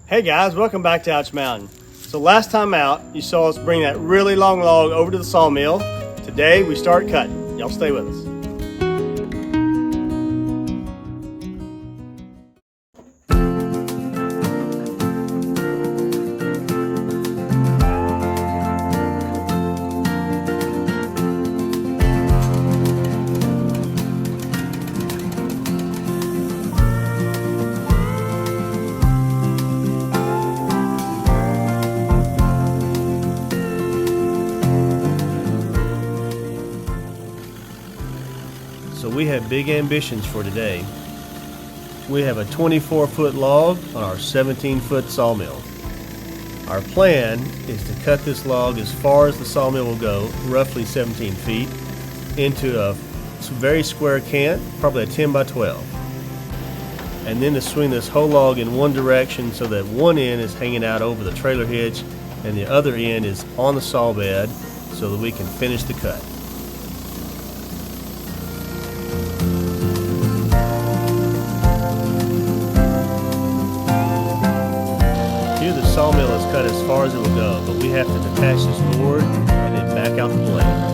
Hey guys, welcome back to Ouch Mountain. So last time out, you saw us bring that really long log over to the sawmill. Today we start cutting. Y'all stay with us. So we have big ambitions for today. We have a 24-foot log on our 17-foot sawmill. Our plan is to cut this log as far as the sawmill will go, roughly 17 feet, into a very square cant, probably a 10 by 12. And then to swing this whole log in one direction so that one end is hanging out over the trailer hitch and the other end is on the saw bed so that we can finish the cut. Sawmill is cut as far as it will go, but we have to detach this board and then back out the blade.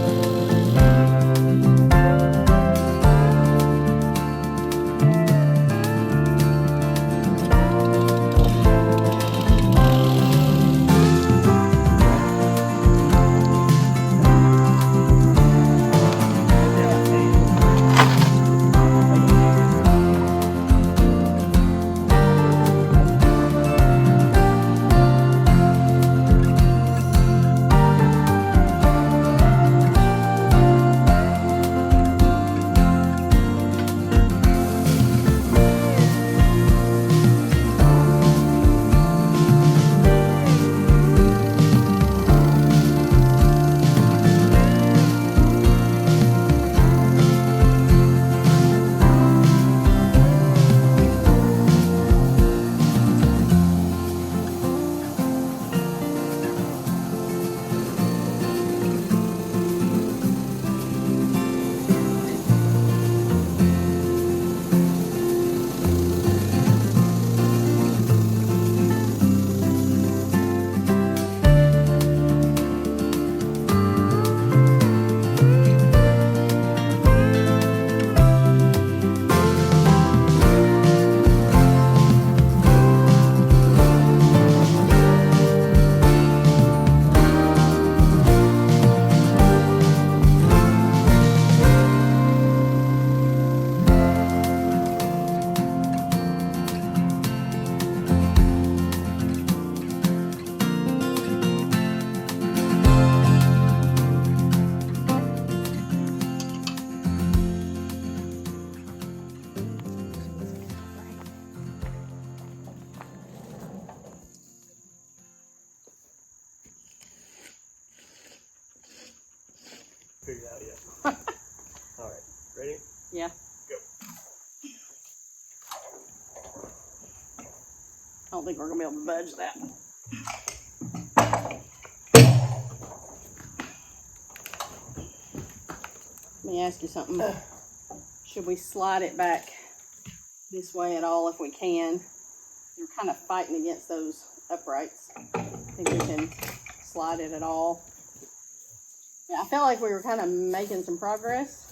Figured it out yet. All right, ready? Yeah. Go. I don't think we're gonna be able to budge that. Let me ask you something. Should we slide it back this way at all if we can? We're kind of fighting against those uprights. I think we can slide it at all. Yeah, I felt like we were kind of making some progress.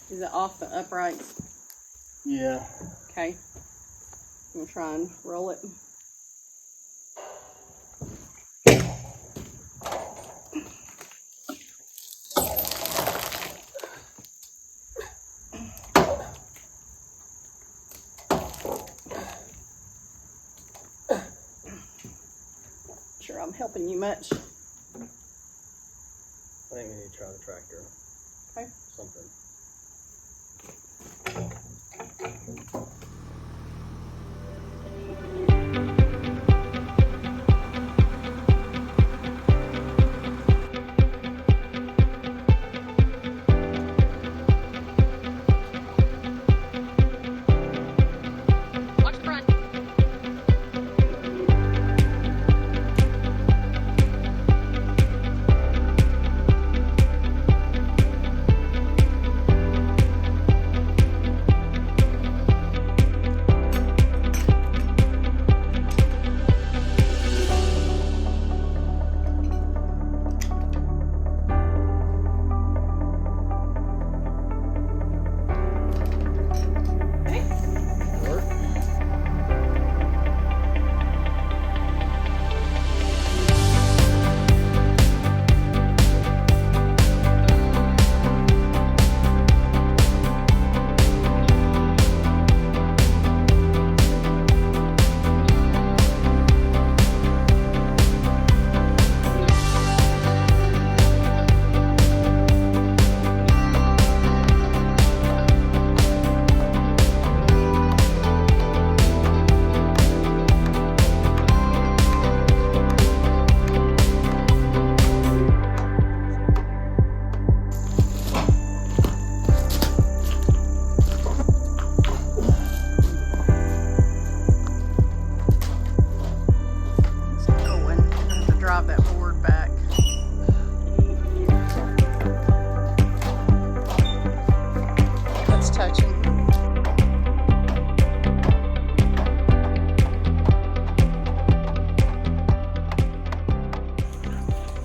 Is it off the uprights? Yeah. Okay. I'm gonna try and roll it. Sure I'm helping you much. I think we need to try the tractor. Okay. Something.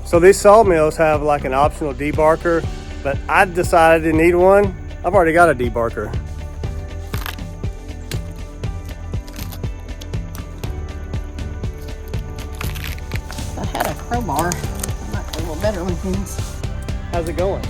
So these sawmills have like an optional debarker, but I decided to need one. I've already got a debarker. If I had a crowbar, I might be a little better with things. How's it going?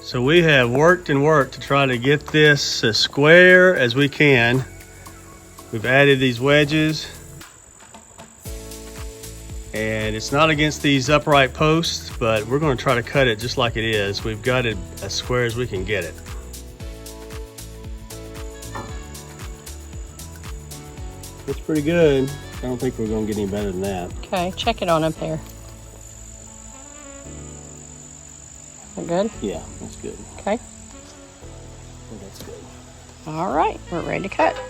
So we have worked and worked to try to get this as square as we can. We've added these wedges, and it's not against these upright posts, but we're going to try to cut it just like it is. We've got it as square as we can get it. It's pretty good. I don't think we're going to get any better than that. Okay, check it on up there. That good? Yeah, that's good. Okay. Oh, that's good. All right, we're ready to cut.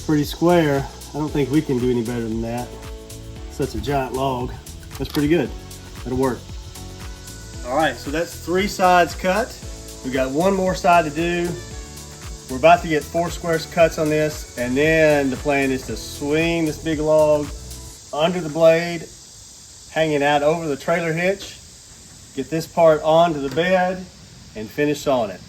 Pretty square. I don't think we can do any better than that. Such a giant log. That's pretty good. That'll work. All right, so that's 3 sides cut. We got 1 more side to do. We're about to get 4 square cuts on this, and then the plan is to swing this big log under the blade, hanging out over the trailer hitch, get this part onto the bed, and finish on it.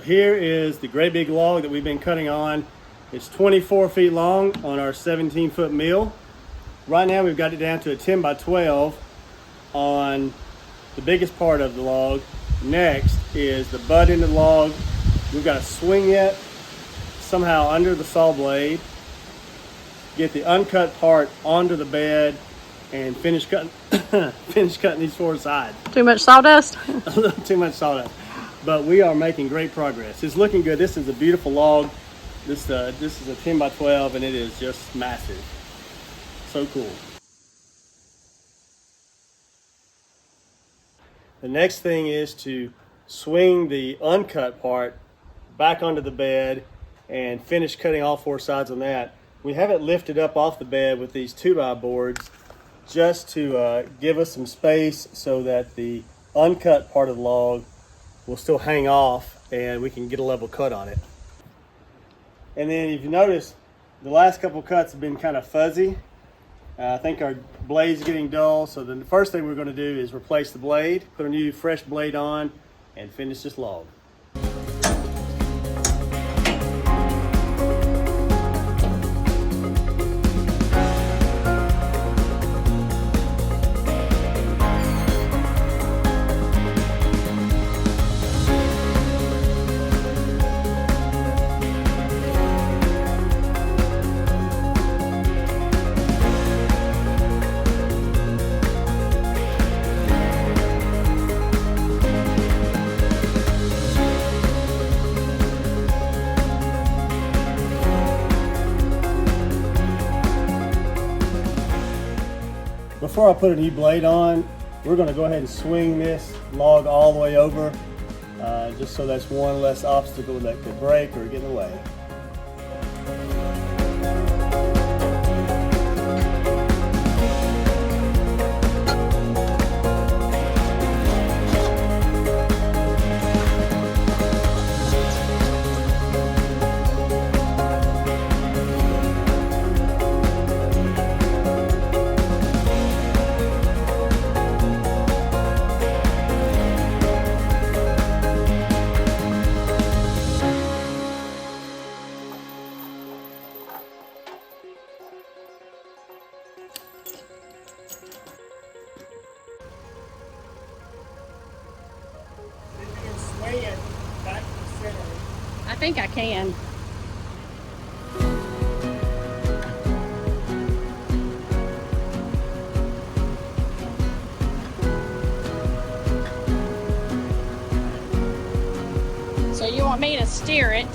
here is the great big log that we've been cutting on. It's 24 feet long on our 17-foot mill. Right now we've got it down to a 10 by 12 on the biggest part of the log. Next is the butt end of the log. We've got to swing it somehow under the saw blade, get the uncut part onto the bed, and finish cutting finish cutting these four sides. Too much sawdust? A little too much sawdust, but we are making great progress. It's looking good. This is a beautiful log. This is a 10 by 12 and it is just massive. So cool. The next thing is to swing the uncut part back onto the bed and finish cutting all four sides on that. We have it lifted up off the bed with these 2x boards just to give us some space so that the uncut part of the log will still hang off and we can get a level cut on it. And then if you notice, the last couple cuts have been kind of fuzzy. I think our blade's getting dull, so the first thing we're going to do is replace the blade, put a new fresh blade on, and finish this log. Before I put a new blade on, we're going to go ahead and swing this log all the way over, just so that's one less obstacle that could break or get in the way. I think I can. So you want me to steer it?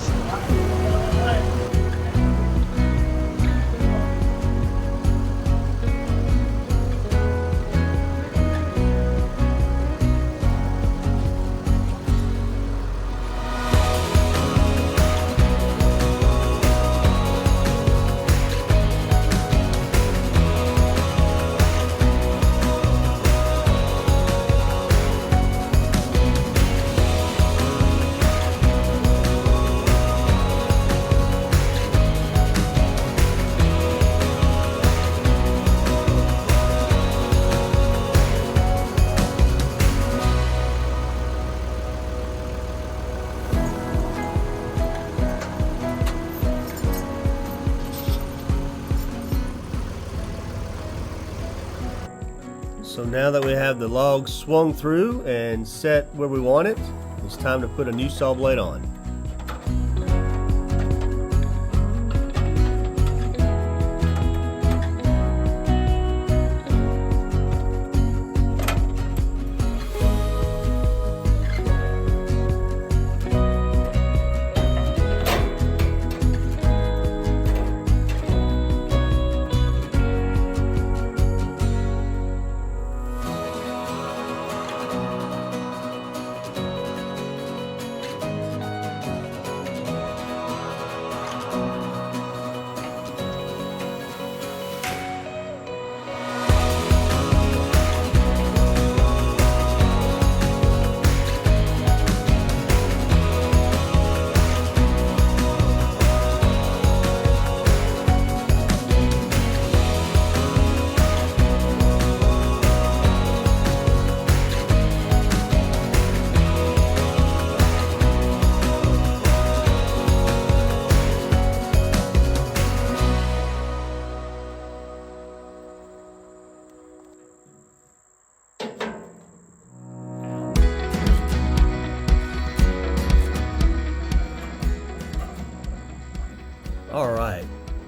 So now that we have the log swung through and set where we want it, it's time to put a new saw blade on.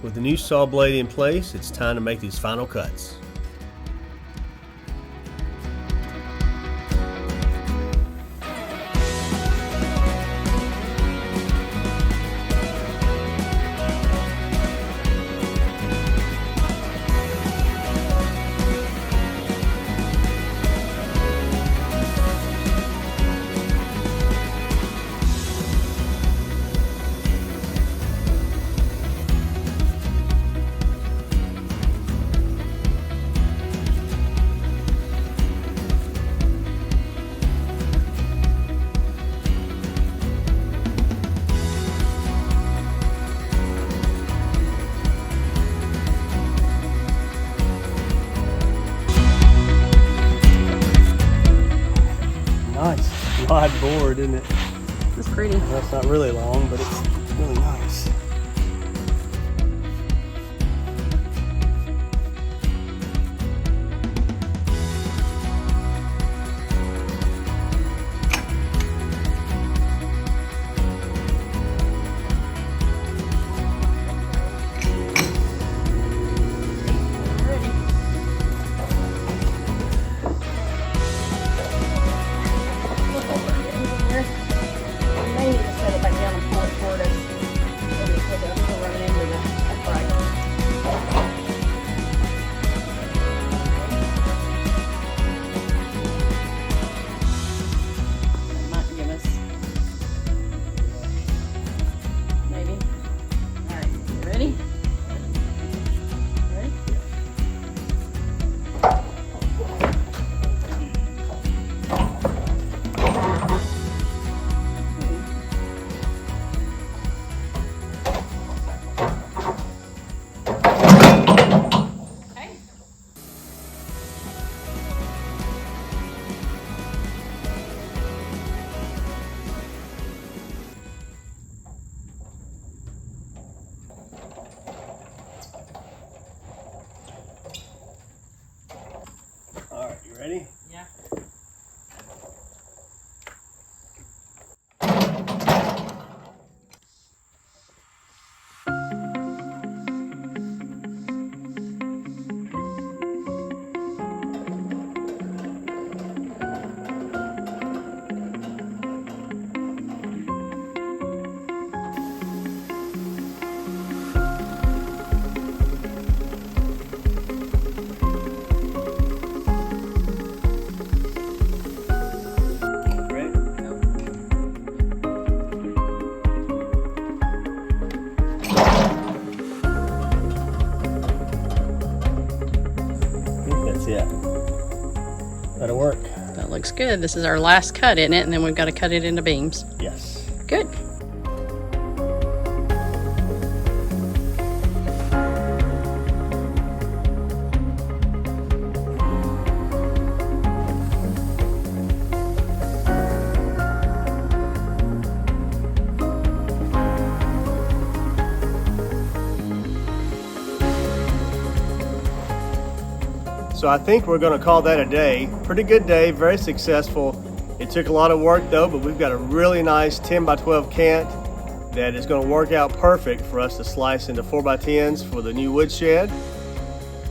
With the new saw blade in place, it's time to make these final cuts. Nice wide board, isn't it? That's pretty. That's not really long, but it's really nice. Alright, you ready? Yeah. Yeah, that'll work. That looks good. This is our last cut in it, and then we've got to cut it into beams. Yes. Good. So I think we're going to call that a day. Pretty good day, very successful. It took a lot of work though, but we've got a really nice 10 by 12 cant that is going to work out perfect for us to slice into 4 by 10s for the new woodshed.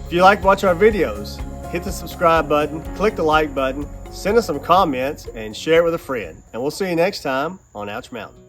If you like watching our videos, hit the subscribe button, click the like button, send us some comments, and share it with a friend. And we'll see you next time on Ouch Mountain.